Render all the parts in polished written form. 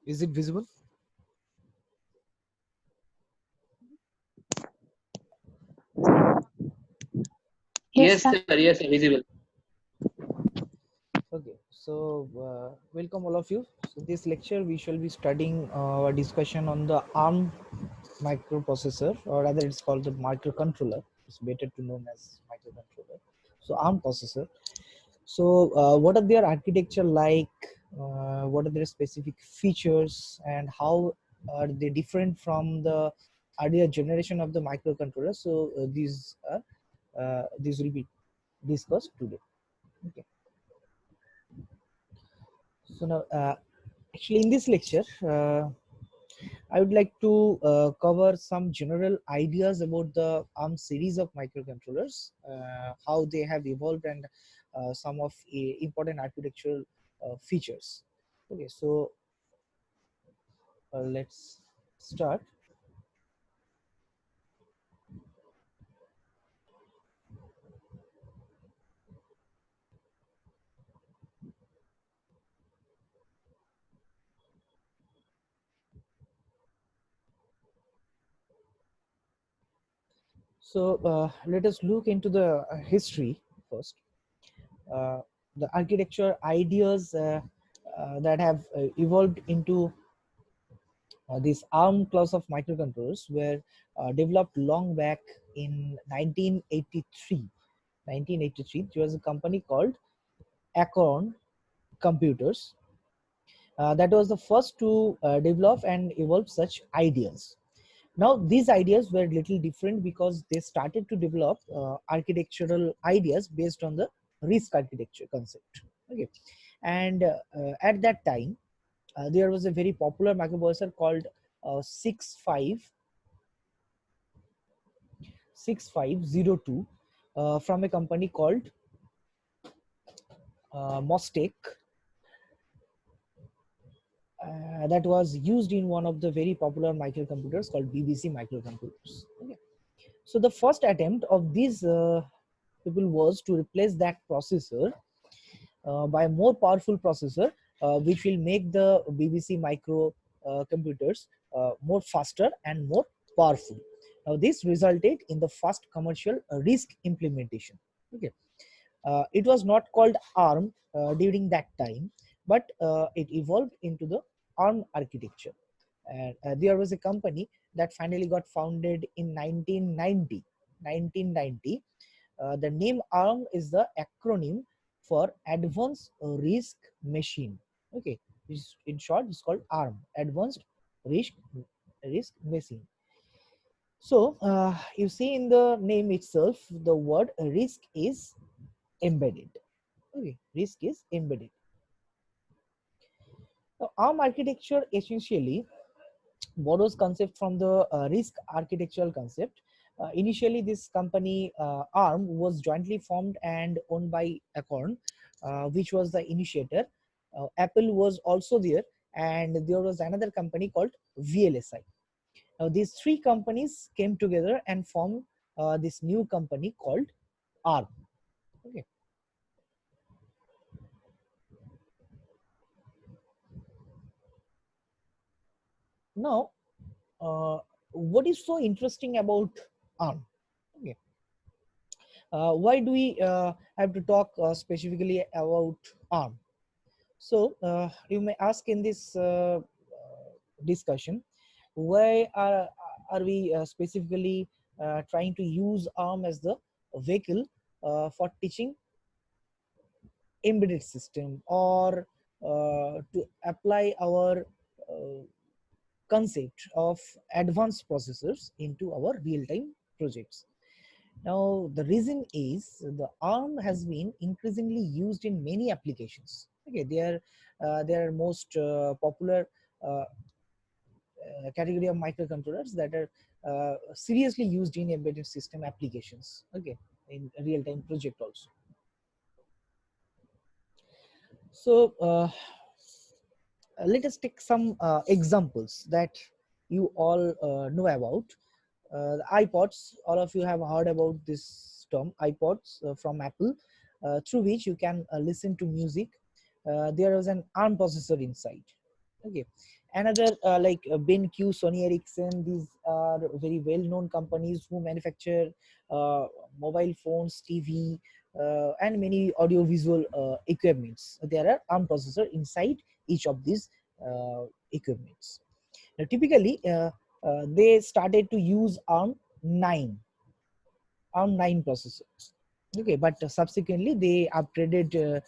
Is it visible? Yes, Yes, sir. sir. Yes, sir. Visible. Okay, so welcome all of you. So this lecture we shall be studying a discussion on the ARM microprocessor, or rather it's called the microcontroller. It's better to known as microcontroller. So ARM processor. So what are their architecture like? What are their specific features, and how are they different from the earlier generation of the microcontroller? So these will be discussed today. Okay. So now, actually, in this lecture, I would like to cover some general ideas about the ARM series of microcontrollers, how they have evolved, and some of important architectural features. Okay, so let's start. So let us look into the history first. Uh, the architecture ideas that have evolved into this ARM class of microcontrollers were developed long back in 1983. 1983, there was a company called Acorn Computers that was the first to develop and evolve such ideas. Now, these ideas were little different because they started to develop architectural ideas based on the RISC architecture concept. Okay, and at that time, there was a very popular microprocessor called 6502 from a company called Mostek, that was used in one of the very popular microcomputers called BBC microcomputers. Okay. So the first attempt of these people was to replace that processor by a more powerful processor, which will make the BBC micro computers more faster and more powerful. Now this resulted in the first commercial RISC implementation. Okay. It was not called ARM during that time, but it evolved into the ARM architecture. And there was a company that finally got founded in 1990. 1990. The name ARM is the acronym for Advanced RISC Machine. Okay, in short, it's called ARM, Advanced RISC Machine. So you see in the name itself, the word RISC is embedded. Okay, RISC is embedded. Now, ARM architecture essentially borrows concept from the RISC architectural concept. Initially, this company ARM was jointly formed and owned by Acorn, which was the initiator. Apple was also there, and there was another company called VLSI. Now, these three companies came together and formed this new company called ARM. Okay. Now, what is so interesting about ARM? Okay. Why do we have to talk specifically about ARM? So you may ask in this discussion, why are we specifically trying to use ARM as the vehicle for teaching embedded system, or to apply our uh, concept of advanced processors into our real-time projects? Now, the reason is the ARM has been increasingly used in many applications. Okay, they are most popular category of microcontrollers that are seriously used in embedded system applications. Okay, in real-time project also. So let us take some examples that you all know about. The iPods, all of you have heard about this term, iPods from Apple, through which you can listen to music. There is an ARM processor inside. Okay, another like BenQ, Sony Ericsson, these are very well-known companies who manufacture mobile phones, TV, and many audio-visual equipments. There are ARM processor inside each of these equipments. Now, typically, they started to use ARM9 processors. Okay, but subsequently they upgraded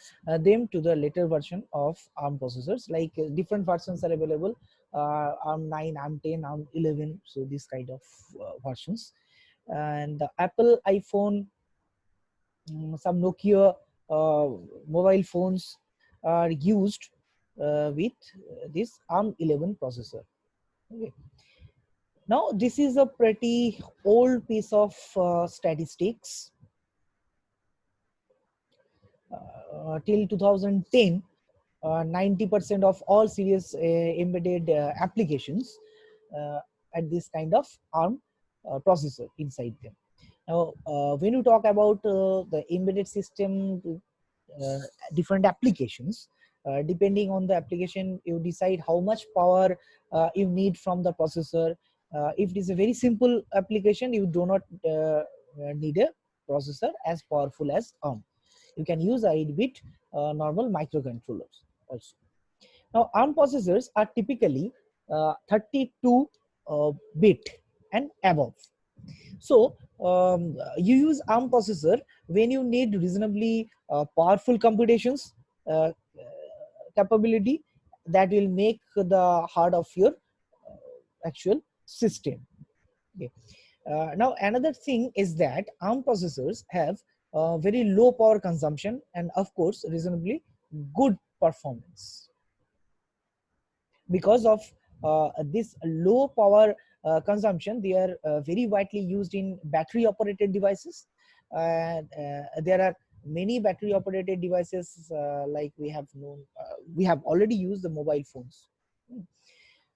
them to the later version of ARM processors. Like different versions are available, ARM9, ARM10, ARM11. So these kind of versions. And the Apple iPhone, some Nokia mobile phones are used with this ARM11 processor. Okay. Now this is a pretty old piece of statistics. Till 2010, 90% of all serious embedded applications at this kind of ARM processor inside them. Now, when you talk about the embedded system, uh, different applications, depending on the application, you decide how much power you need from the processor. If it is a very simple application, you do not need a processor as powerful as ARM. You can use 8-bit normal microcontrollers also. Now, ARM processors are typically 32 bit and above. So you use ARM processor when you need reasonably powerful computations capability that will make the heart of your actual system. Okay. Now another thing is that ARM processors have very low power consumption and of course reasonably good performance. Because of this low power consumption, they are very widely used in battery operated devices. There are many battery operated devices like we have known, we have already used the mobile phones.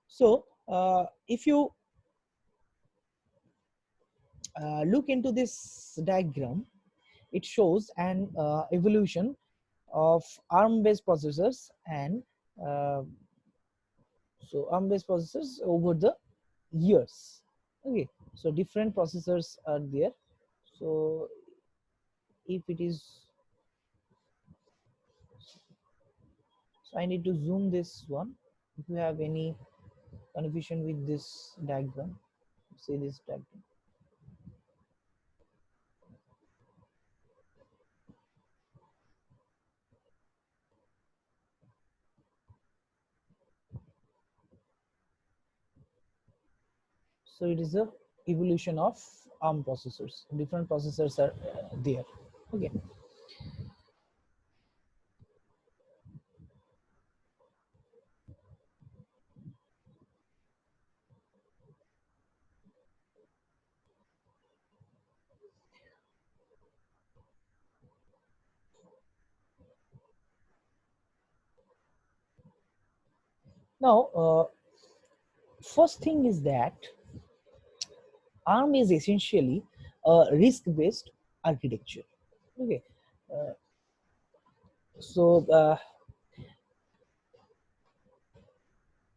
So if you look into this diagram, it shows an evolution of ARM based processors and so ARM based processors over the years. Okay, so different processors are there. So if it is, so I need to zoom this one. If you have any confusion with this diagram, see this diagram. So it is a evolution of ARM processors. Different processors are there. Okay. Now, first thing is that ARM is essentially a RISC-based architecture. Okay, so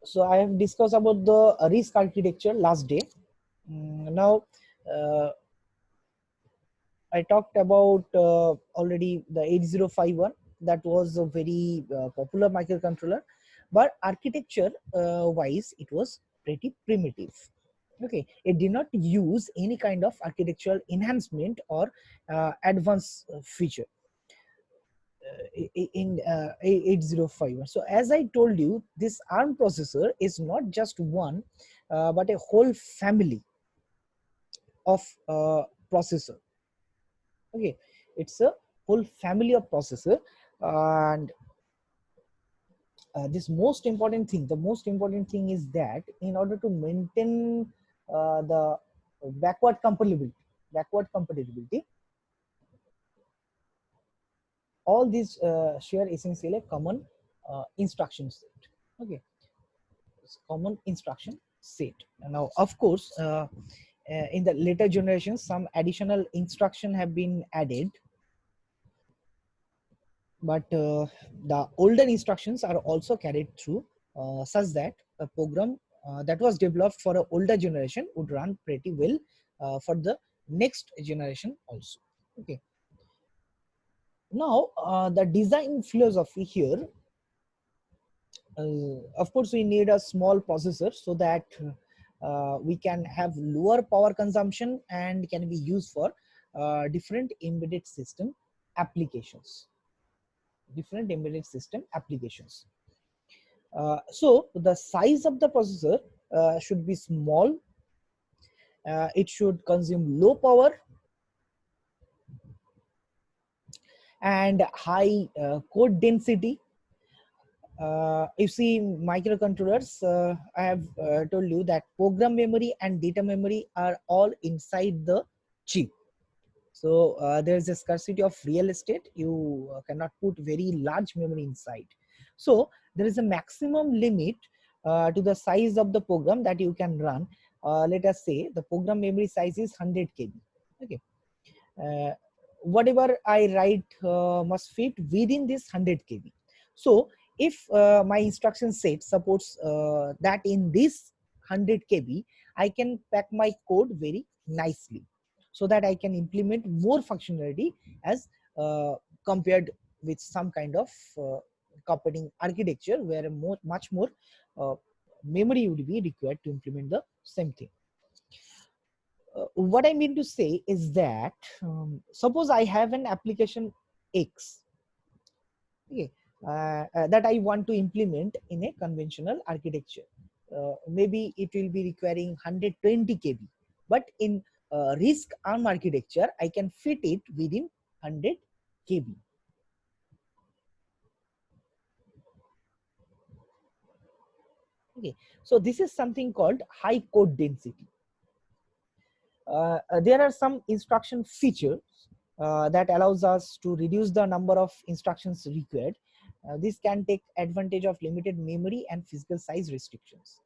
so I have discussed about the RISC architecture last day. Now, I talked about already the 8051. That was a very popular microcontroller, but architecture wise, it was pretty primitive. Okay, it did not use any kind of architectural enhancement or advanced feature in 8051. So as I told you, this ARM processor is not just one but a whole family of processor. Okay, it's a whole family of processor. And this the most important thing is that in order to maintain the backward compatibility, all these share essentially a common instruction set. Okay, it's common instruction set. Now of course in the later generations some additional instruction have been added, but the older instructions are also carried through such that a program that was developed for an older generation would run pretty well for the next generation also. Okay. Now, the design philosophy here, of course, we need a small processor so that we can have lower power consumption and can be used for different embedded system applications. Different embedded system applications. So the size of the processor should be small. It should consume low power and high code density. You see microcontrollers, I have told you that program memory and data memory are all inside the chip. So there's a scarcity of real estate. You cannot put very large memory inside. So there is a maximum limit to the size of the program that you can run. Let us say the program memory size is 100 KB. Okay. Whatever I write must fit within this 100 KB. So if my instruction set supports that in this 100 KB, I can pack my code very nicely so that I can implement more functionality as compared with some kind of computing architecture where much more memory would be required to implement the same thing. What I mean to say is that suppose I have an application X, okay, that I want to implement in a conventional architecture. Maybe it will be requiring 120 KB, but in RISC ARM architecture, I can fit it within 100 KB. Okay, so this is something called high code density. There are some instruction features that allows us to reduce the number of instructions required. This can take advantage of limited memory and physical size restrictions.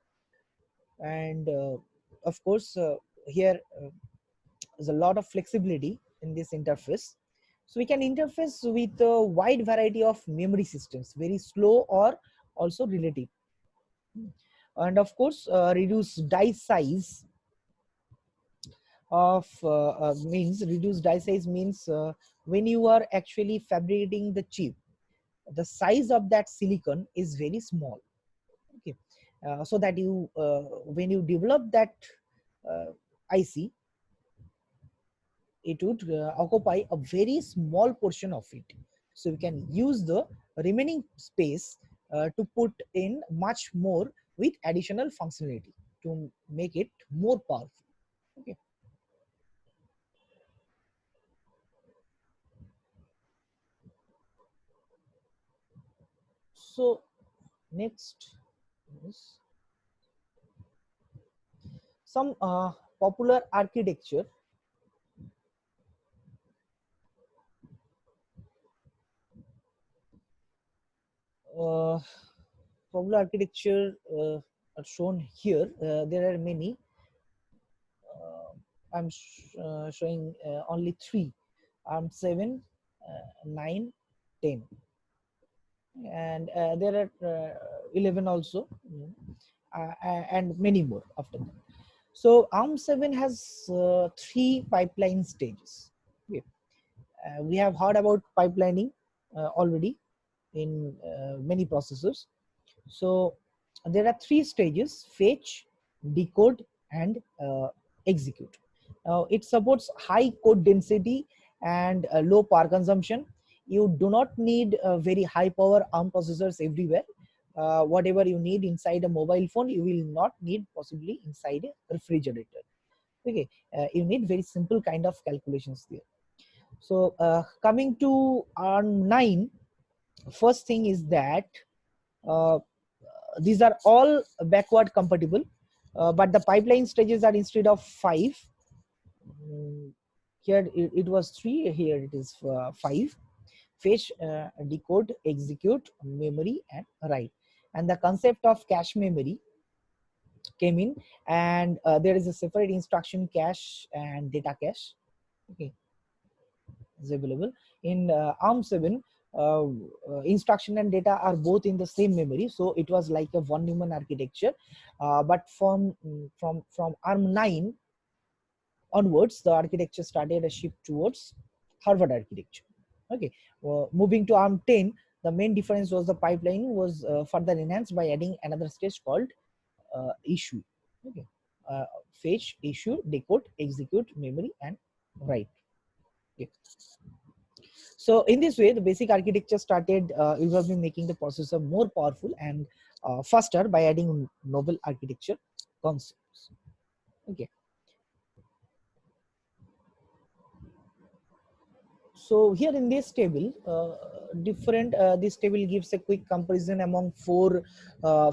And of course, here there's a lot of flexibility in this interface. So we can interface with a wide variety of memory systems, very slow or also relative. And of course, reduce die size of means reduced die size means when you are actually fabricating the chip, the size of that silicon is very small. Okay, so that you when you develop that IC, it would occupy a very small portion of it. So you can use the remaining space to put in much more with additional functionality to make it more powerful. Okay. So next is some popular architecture. Uh, Popular architecture are shown here. There are many. I'm showing only three: ARM7, 9, 10, and there are 11 also, and many more after that. So ARM7 has three pipeline stages. Okay. We have heard about pipelining already in many processors. So there are three stages: fetch, decode, and execute. Now it supports high code density and low power consumption. You do not need very high power ARM processors everywhere. Whatever you need inside a mobile phone, you will not need possibly inside a refrigerator. Okay, you need very simple kind of calculations there. So coming to ARM9, first thing is that uh, these are all backward compatible, but the pipeline stages are instead of five. Here it was three, here it is five: fetch, decode, execute, memory, and write. And the concept of cache memory came in, and there is a separate instruction cache and data cache. Okay, is available in ARM7. instruction and data are both in the same memory, so it was like a von Neumann architecture. But from ARM 9 onwards, the architecture started a shift towards Harvard architecture. Okay, moving to ARM 10, the main difference was the pipeline was further enhanced by adding another stage called issue. Okay, fetch, issue, decode, execute, memory, and write. Okay. So in this way, the basic architecture started evolving, making the processor more powerful and faster by adding novel architecture concepts. Okay. So here in this table, this table gives a quick comparison among four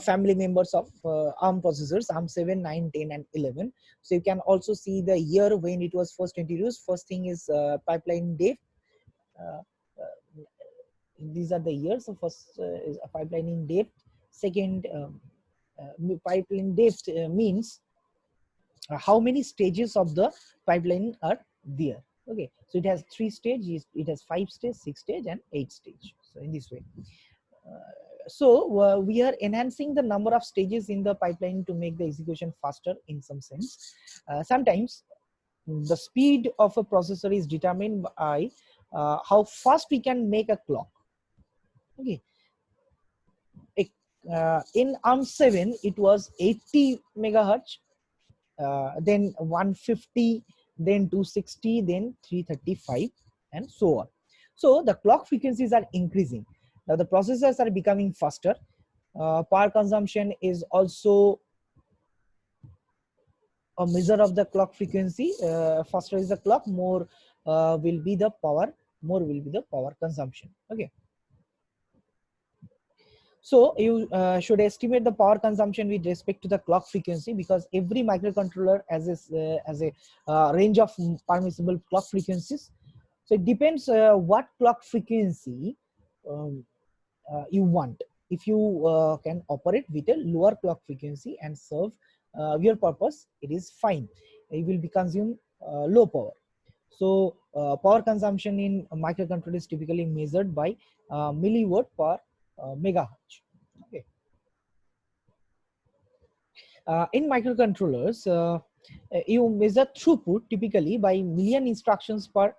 family members of ARM processors: ARM 7, 9, 10, and 11. So you can also see the year when it was first introduced. First thing is pipeline date. Uh, these are the years. So first is a pipelining depth. Second, pipeline depth means how many stages of the pipeline are there. Okay, so it has 3 stages, it has 5 stage, 6 stage, and 8 stage. So in this way, we are enhancing the number of stages in the pipeline to make the execution faster in some sense. Sometimes the speed of a processor is determined by how fast we can make a clock. Okay, in ARM 7 it was 80 megahertz, then 150, then 260, then 335, and so on. So the clock frequencies are increasing. Now the processors are becoming faster. Power consumption is also a measure of the clock frequency. Faster is the clock, more will be the power, more will be the power consumption. Okay. So you should estimate the power consumption with respect to the clock frequency, because every microcontroller has a range of permissible clock frequencies. So it depends what clock frequency um, you want. If you can operate with a lower clock frequency and serve your purpose, it is fine. It will be consume low power. So power consumption in a microcontroller is typically measured by milliwatt per megahertz. Okay. In microcontrollers, you measure throughput typically by million instructions per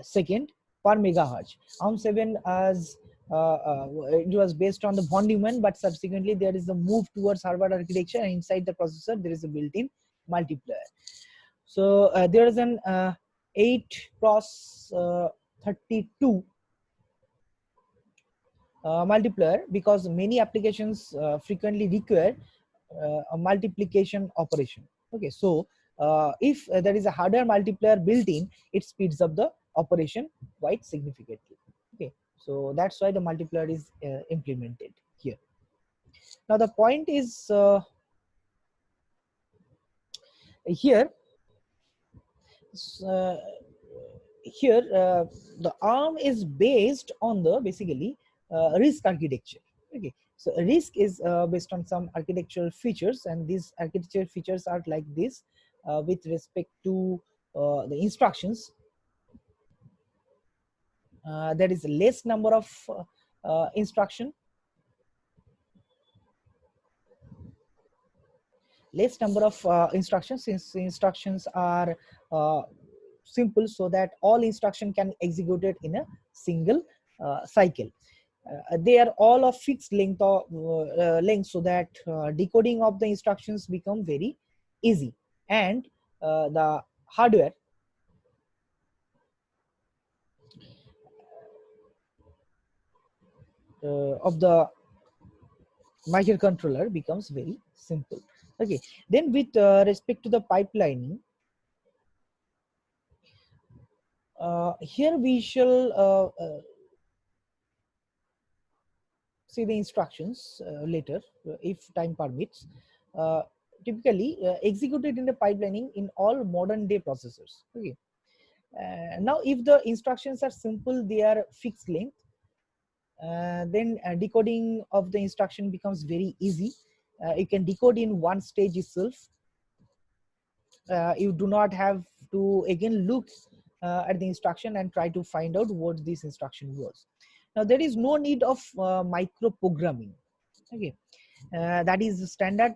second per megahertz. ARM 7 as it was based on the von Neumann, but subsequently there is a move towards Harvard architecture, and inside the processor there is a built-in multiplier. So there is an 8 cross 32 multiplier, because many applications frequently require a multiplication operation. Okay, so if there is a hardware multiplier built in, it speeds up the operation quite significantly. Okay, so that's why the multiplier is implemented here. Now the point is here uh, the ARM is based on the basically RISC architecture. Okay, so RISC is based on some architectural features, and these architectural features are like this. With respect to the instructions, there is less number of instruction, instructions, since instructions are simple, so that all instruction can executed in a single cycle. They are all of fixed length so that decoding of the instructions become very easy, and the hardware of the microcontroller becomes very simple. Okay, then with respect to the pipelining, here we shall see the instructions later if time permits. uh, Typically executed in the pipelining in all modern day processors. Okay, now if the instructions are simple, they are fixed length, then decoding of the instruction becomes very easy. You can decode in one stage itself. You do not have to again look at the instruction and try to find out what this instruction was. Now there is no need of micro programming. Okay, that is the standard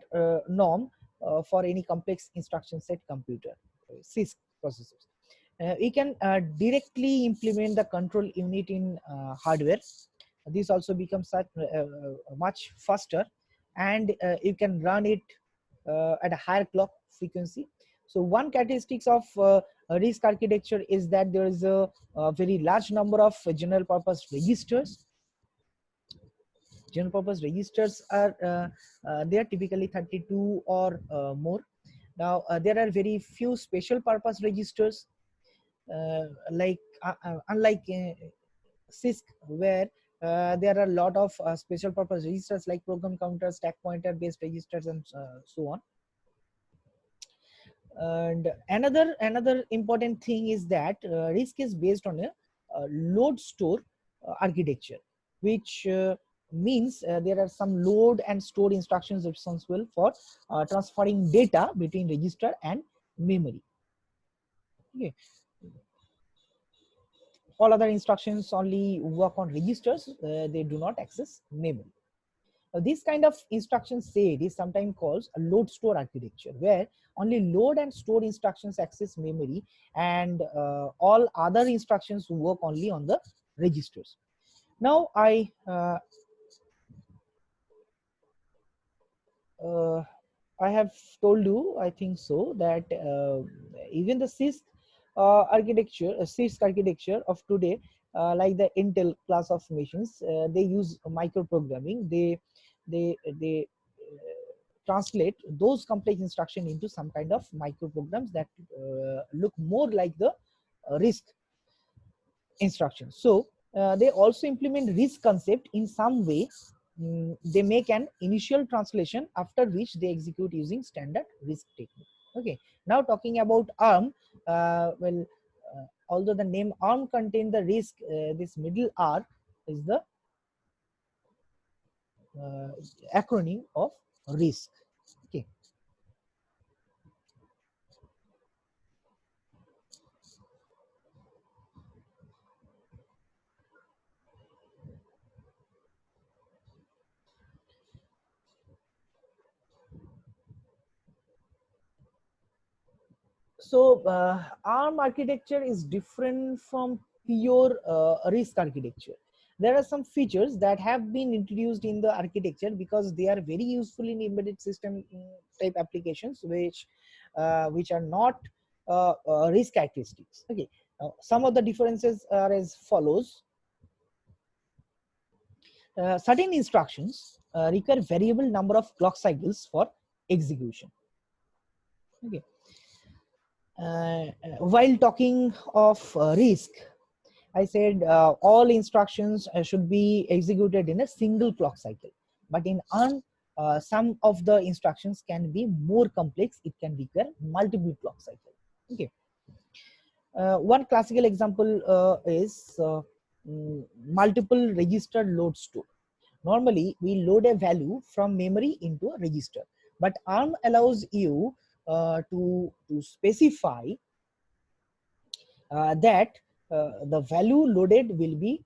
norm for any complex instruction set computer, CISC processors. We can directly implement the control unit in hardware. This also becomes much faster, and you can run it at a higher clock frequency. So one characteristics of RISC architecture is that there is a very large number of general purpose registers. General purpose registers are they are typically 32 or more. Now there are very few special purpose registers, like unlike CISC, where there are a lot of special purpose registers like program counters, stack pointer based registers, and so on. And another important thing is that RISC is based on a load store architecture, which means there are some load and store instructions responsible for transferring data between register and memory. Okay. All other instructions only work on registers, they do not access memory. This kind of instruction set is sometimes called a load store architecture, where only load and store instructions access memory, and all other instructions work only on the registers. Now I have told you, I think so, that even the CISC architecture of today, like the Intel class of machines, they use microprogramming. They translate those complex instruction into some kind of microprograms that look more like the RISC instructions. So they also implement RISC concept in some way. They make an initial translation, after which they execute using standard RISC technique. Okay, now talking about ARM, although the name ARM contains the RISC, this middle R is the acronym of RISC. Okay. So ARM architecture is different from pure RISC architecture. There are some features that have been introduced in the architecture because they are very useful in embedded system type applications, which are not RISC characteristics. Okay, some of the differences are as follows. Certain instructions require variable number of clock cycles for execution. Okay. While talking of RISC, I said all instructions should be executed in a single clock cycle. But in ARM, some of the instructions can be more complex. It can require multiple clock cycles. Okay. One classical example is multiple register load store. Normally, we load a value from memory into a register, but ARM allows you to specify that the value loaded will be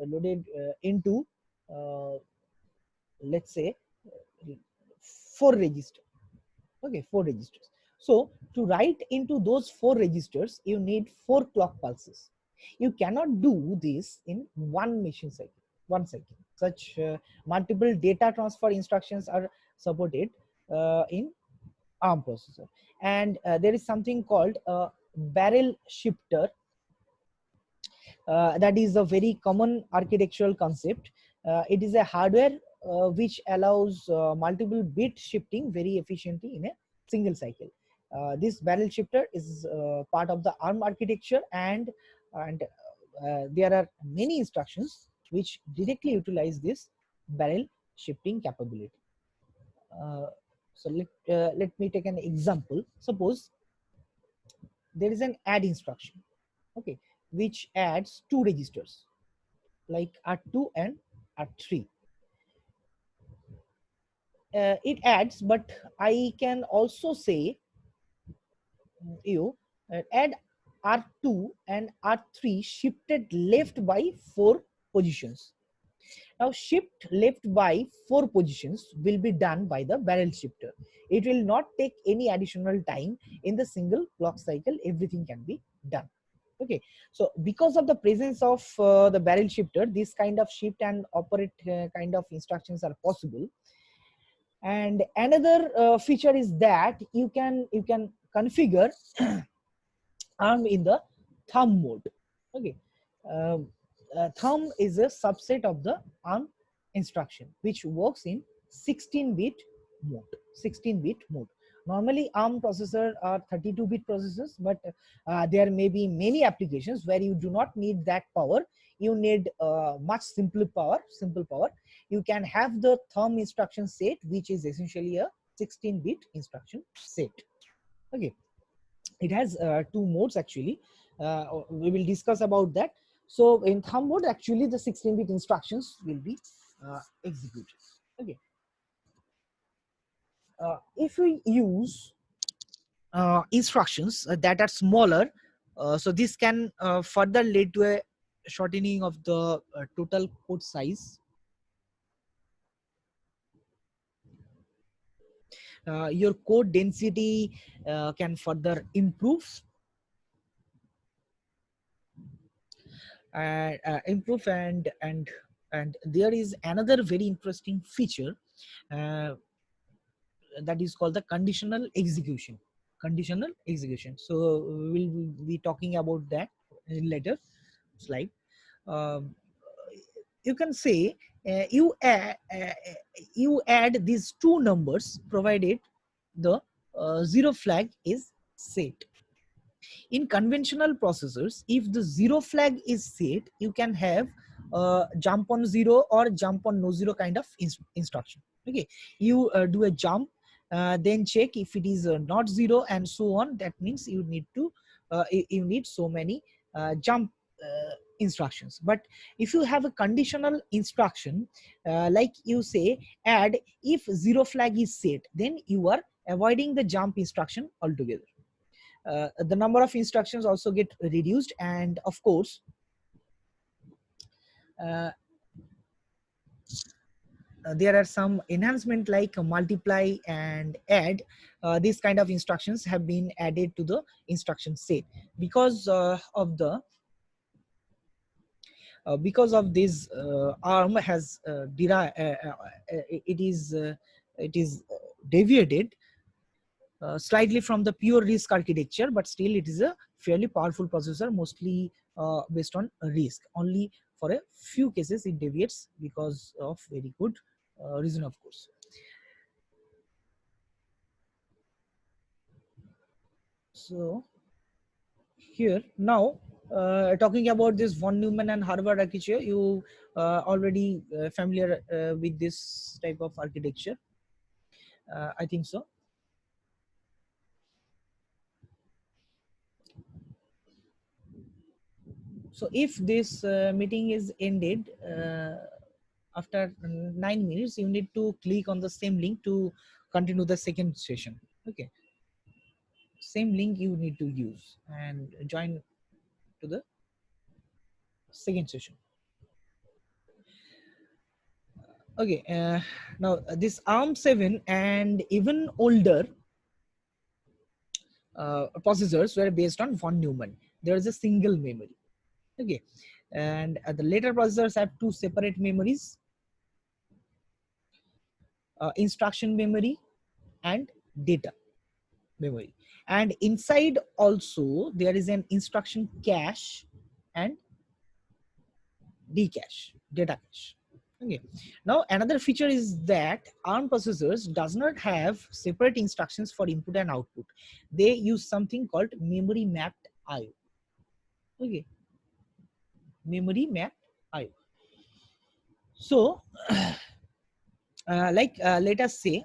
loaded into, let's say, 4 registers. Okay, 4 registers. So to write into those 4 registers, you need 4 clock pulses. You cannot do this in one machine cycle, one cycle. Such multiple data transfer instructions are supported in ARM processor. And there is something called a barrel shifter. That is a very common architectural concept. It is a hardware which allows multiple bit shifting very efficiently in a single cycle. This barrel shifter is part of the ARM architecture, and there are many instructions which directly utilize this barrel shifting capability. So let me take an example. Suppose there is an add instruction, okay, which adds 2 registers like R2 and R3. It adds, but I can also say you add R2 and R3 shifted left by 4 positions. Now shift left by 4 positions will be done by the barrel shifter. It will not take any additional time. In the single clock cycle, everything can be done. Okay, so because of the presence of the barrel shifter, this kind of shift and operate kind of instructions are possible. And another feature is that you can configure ARM in the thumb mode. Okay, uh, thumb is a subset of the ARM instruction which works in 16-bit mode. 16-bit mode. Normally ARM processor are 32-bit processors, but there may be many applications where you do not need that power. You need much simple power. You can have the thumb instruction set, which is essentially a 16-bit instruction set. Okay, it has 2 modes actually. We will discuss about that. So in thumb mode, actually the 16-bit instructions will be executed. Okay, if we use instructions that are smaller, so this can further lead to a shortening of the total code size. Your code density can further improve. And there is another very interesting feature uh, that is called the conditional execution. So we'll be talking about that in later slide. um, you can say you add these 2 numbers provided the 0 flag is set. In conventional processors, if the 0 flag is set, you can have jump on 0 or jump on no 0 kind of instruction. Okay, you do a jump, then check if it is not 0 and so on. That means you need to you need so many jump instructions. But if you have a conditional instruction, like you say add if 0 flag is set, then you are avoiding the jump instruction altogether. The number of instructions also get reduced, and of course uh, there are some enhancement like multiply and add. These kind of instructions have been added to the instruction set because because of this. ARM has it is deviated slightly from the pure RISC architecture, but still it is a fairly powerful processor, mostly based on RISC. Only for a few cases it deviates because of very good reason, of course. So here now, talking about this von Neumann and Harvard architecture, you already familiar with this type of architecture, I think so. So if this meeting is ended after 9 minutes, you need to click on the same link to continue the second session. Okay, same link you need to use and join to the second session. Okay, now this ARM7 and even older processors were based on von Neumann. There is a single memory. Okay, and the later processors have 2 separate memories, instruction memory and data memory. And inside also there is an instruction cache and dcache, data cache. Okay, now another feature is that ARM processors does not have separate instructions for input and output. They use something called memory mapped IO. Okay, memory mapped IO. So let us say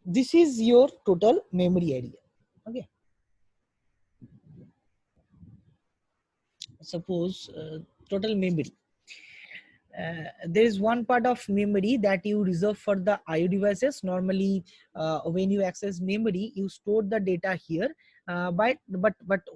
this is your total memory area. Okay, suppose total memory, there is one part of memory that you reserve for the IO devices. Normally when you access memory, you store the data here, but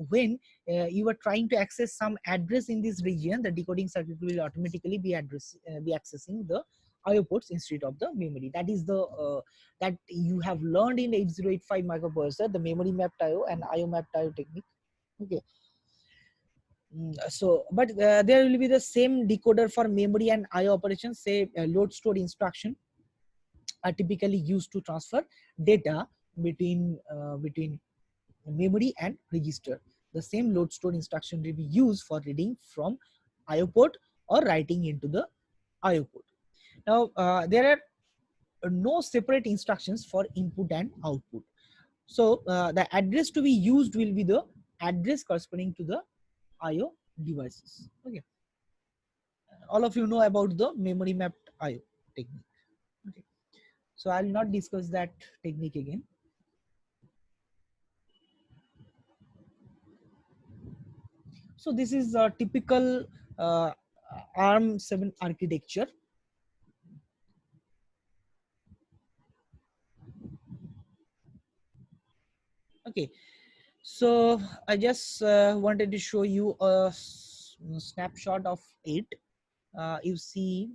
when you are trying to access some address in this region, the decoding circuit will automatically be accessing the IO ports instead of the memory. That is the that you have learned in 8085 microprocessor, the memory mapped IO and IO mapped IO technique. Okay. So but there will be the same decoder for memory and IO operations. Say load store instruction are typically used to transfer data between memory and register. The same load store instruction will be used for reading from IO port or writing into the IO port. Now there are no separate instructions for input and output. So the address to be used will be the address corresponding to the IO devices. Okay. All of you know about the memory mapped IO technique. Okay. So I'll not discuss that technique again. So this is a typical ARM7 architecture. Okay, so I just wanted to show you a snapshot of it. You see,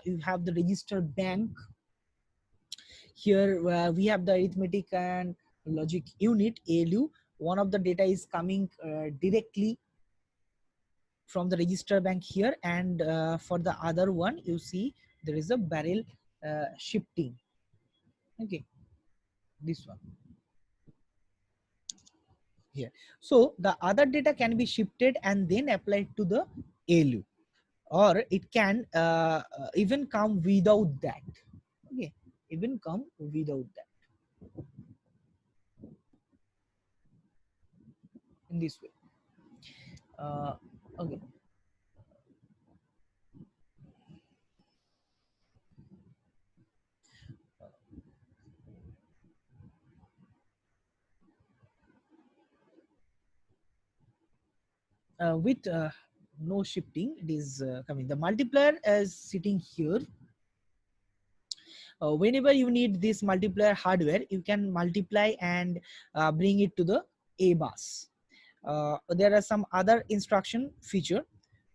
you have the register bank. Here we have the arithmetic and logic unit, ALU. One of the data is coming directly from the register bank here, and for the other one you see there is a barrel shifting. Okay, this one here. So the other data can be shifted and then applied to the ALU, or it can even come without that. Okay, even come without that in this way. Okay. With no shifting, it is coming. The multiplier is sitting here. Whenever you need this multiplier hardware, you can multiply and bring it to the A bus. There are some other instruction feature.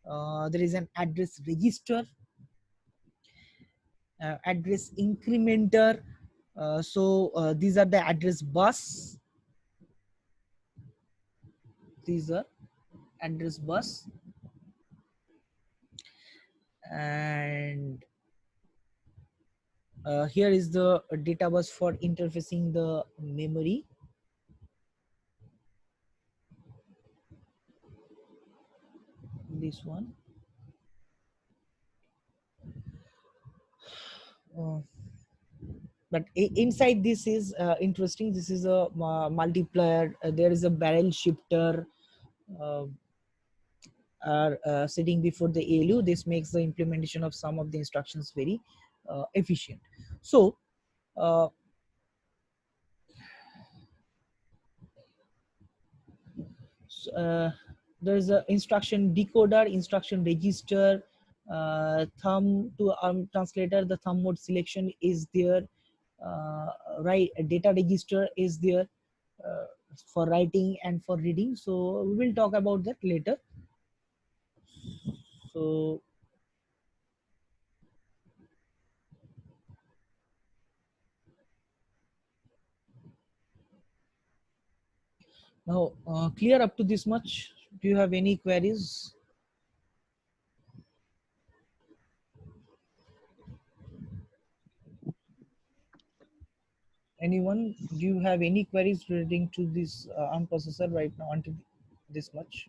There is an address register, address incrementer. So these are the address bus. These are address bus, and here is the data bus for interfacing the memory. This one. But inside this is interesting. This is a multiplier. There is a barrel shifter uh, are sitting before the ALU. This makes the implementation of some of the instructions very efficient. So uh, there is a instruction decoder, instruction register, thumb to ARM translator. The thumb mode selection is there. Right, data register is there uh, for writing and for reading. So we will talk about that later. So now clear up to this much. Do you have any queries? Anyone, do you have any queries relating to this ARM processor right now until this much?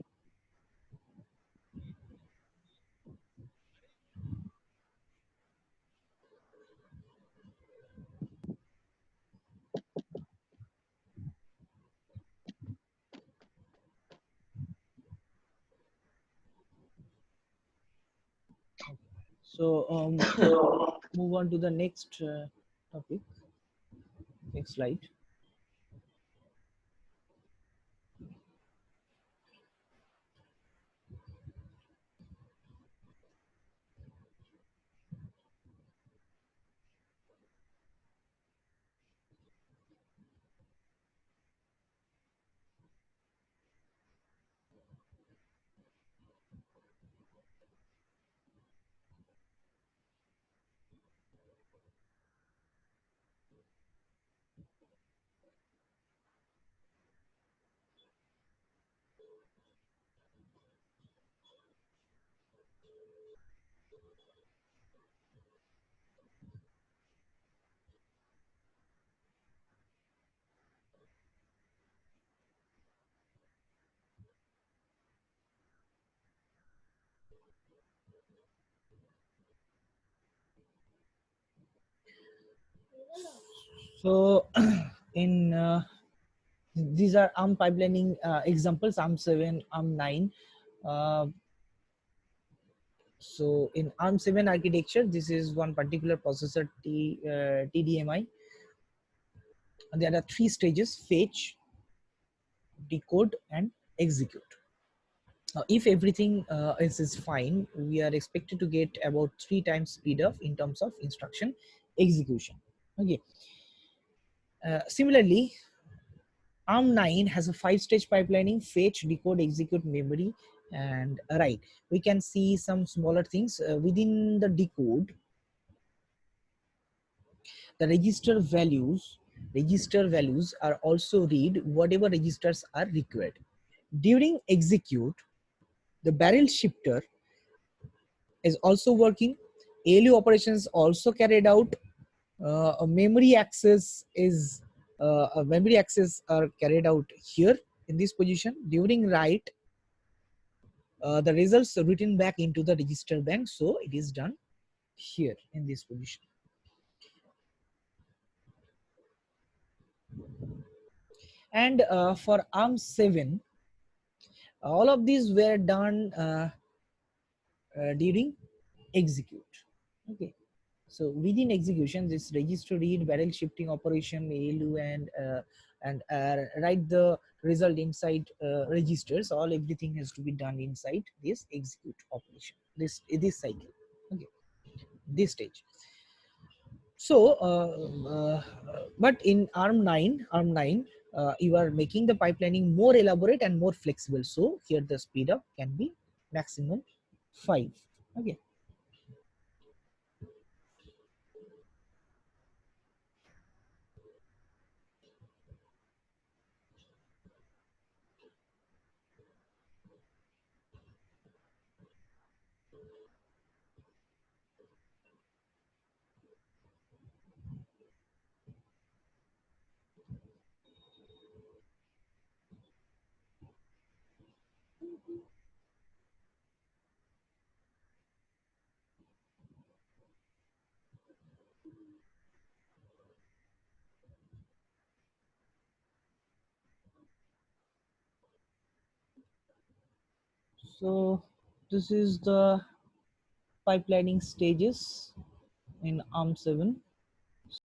So move on to the next topic. Next slide. So in these are ARM pipelining examples, ARM 7, ARM 9. Uh, so in ARM 7 architecture, this is one particular processor TDMI. There are three stages: fetch, decode, and execute. If everything is fine, we are expected to get about 3 times speed up in terms of instruction execution. Okay. Similarly, ARM 9 has a 5-stage pipelining: fetch, decode, execute, memory, and write. We can see some smaller things within the decode. The register values are also read whatever registers are required. During execute, the barrel shifter is also working. ALU operations also carried out. A memory access are carried out here in this position. During write, the results are written back into the register bank, so it is done here in this position. And for ARM 7, all of these were done during execute. Okay, so within execution, this register read, barrel shifting operation, ALU, and write the result inside registers. All everything has to be done inside this execute operation. This cycle. Okay, this stage. So, but in ARM 9, you are making the pipelining more elaborate and more flexible. So here the speed up can be maximum 5. Okay. So this is the pipelining stages in ARM 7.